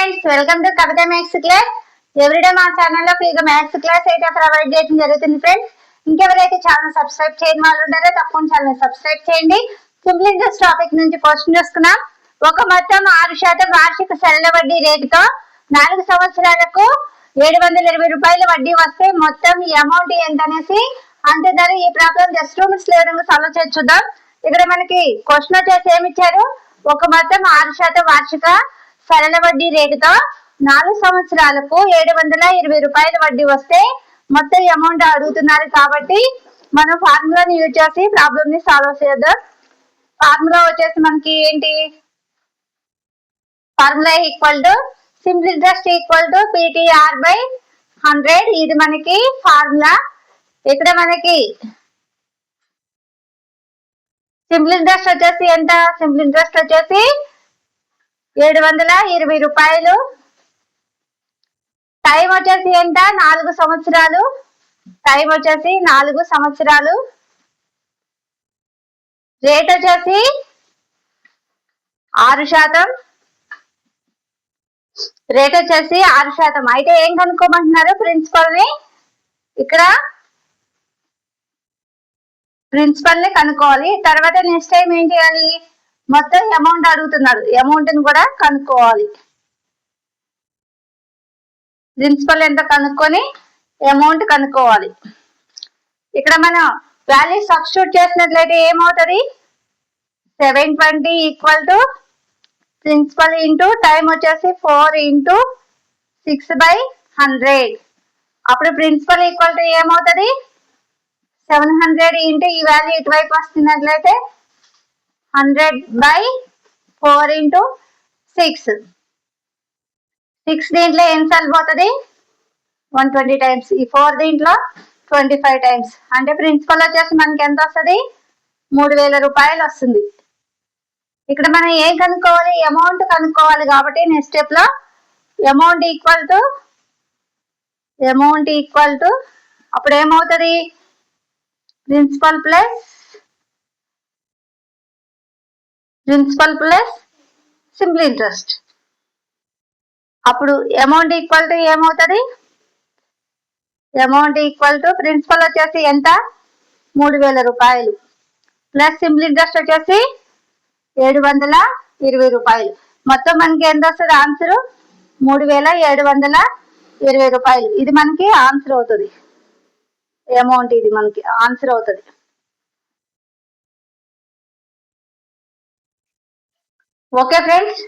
Friends, welcome to Kavitha maths class. Everyday మా ఛానల్లో ఫ్రీగా మ్యాథ్స్ క్లాస్ అయితే ప్రొవైడ్ చేయడం జరుగుతుంది ఫ్రెండ్స్. ఇంకెవరైతే ఛానల్ సబ్స్క్రైబ్ చేయని వాళ్ళు ఉంటారో తప్పకుండా ఛానల్ సబ్స్క్రైబ్ చేయండి. సింపుల్ ఇంట్రెస్ట్ టాపిక్ నుంచి క్వశ్చన్ చూసుకున్నాం. ఒక మొత్తం 6% వార్షిక సరళ వడ్డీ రేటుతో 4 సంవత్సరాలకు 720 రూపాయల వడ్డీ వస్తే మొత్తం ఈ అమౌంట్ ఎంత అనేసి అంటున్నారు. ఈ ప్రాబ్లం జస్ట్ 2 minutes విధంగా సాల్వ్ చేసి చూద్దాం. ఇక్కడ మనకి క్వశ్చన్ వచ్చేసి ఏమి ఇచ్చారు, ఒక మొత్తం 6% వార్షిక సరళ వడ్డీ రేటుతో 4 సంవత్సరాలకు 720 రూపాయల వడ్డీ వస్తే మొత్తం అమౌంట్ అడుగుతున్నారు. కాబట్టి మనం ఫార్ములాని యూజ్ చేసి ప్రాబ్లమ్ ని సాల్వ్ చేద్దాం. ఫార్ములా వచ్చేసి మనకి ఏంటి, formula equal to simple interest equal to PTR by 100. ఇది మనకి ఫార్ములా. ఇక్కడ మనకి సింపుల్ ఇంట్రెస్ట్ వచ్చేసి ఎంత, సింపుల్ ఇంట్రెస్ట్ వచ్చేసి 720 రూపాయలు. టైం వచ్చేసి ఎంత, 4 సంవత్సరాలు. టైం వచ్చేసి 4 సంవత్సరాలు. రేట్ వచ్చేసి 6%. రేట్ వచ్చేసి 6%. అయితే ఏం కనుక్కోమంటున్నారు, ప్రిన్సిపల్ ని. ఇక్కడ ప్రిన్సిపల్ ని కనుక్కోవాలి. తర్వాత నెక్స్ట్ టైం ఏం చేయాలి, మొత్తం అమౌంట్ అడుగుతున్నారు, అమౌంట్ ని కూడా కనుక్కోవాలి. ప్రిన్సిపల్ ఎంత కనుక్కొని అమౌంట్ కనుక్కోవాలి. ఇక్కడ మనం వాల్యూ సబ్స్టిట్యూట్ చేసినట్లయితే ఏమవుతుంది, 720 equal to principal into time వచ్చేసి 4 ఇంటూ 6/100. అప్పుడు ప్రిన్సిపల్ ఈక్వల్ టు ఏమవుతుంది, 700 ఇంటూ ఈ వాల్యూ ఇటువైపు వస్తున్నట్లయితే 100/4 ఇంటూ 6. 6 దీంట్లో ఎన్నిసార్లు పోతుంది, 120 టైమ్స్. ఈ 4 దీంట్లో 25 టైమ్స్. అంటే ప్రిన్సిపల్ వచ్చేసి మనకి ఎంత వస్తుంది, 3000 రూపాయలు వస్తుంది. ఇక్కడ మనం ఏం కనుక్కోవాలి, అమౌంట్ కనుక్కోవాలి. కాబట్టి నెక్స్ట్ స్టెప్ లో అమౌంట్ ఈక్వల్ టు అప్పుడు ఏమవుతుంది, ప్రిన్సిపల్ ప్లస్ సింపుల్ ఇంట్రెస్ట్. అప్పుడు అమౌంట్ ఈక్వల్ టు ఏమవుతుంది, అమౌంట్ ఈక్వల్ టు ప్రిన్సిపల్ వచ్చేసి ఎంత, 3000 రూపాయలు ప్లస్ సింపుల్ ఇంట్రెస్ట్ వచ్చేసి 720 రూపాయలు. మొత్తం మనకి ఎంత వస్తుంది ఆన్సర్, 3720 రూపాయలు. ఇది మనకి ఆన్సర్ అవుతుంది, అమౌంట్ ఇది మనకి ఆన్సర్ అవుతుంది. ఓకే ఫ్రెండ్స్,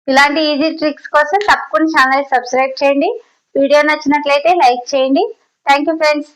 ఇలాంటి ఈజీ ట్రిక్స్ కోసం తప్పకుండా ఛానల్ సబ్స్క్రైబ్ చేయండి. వీడియో నచ్చినట్లయితే లైక్ చేయండి. Thank you friends.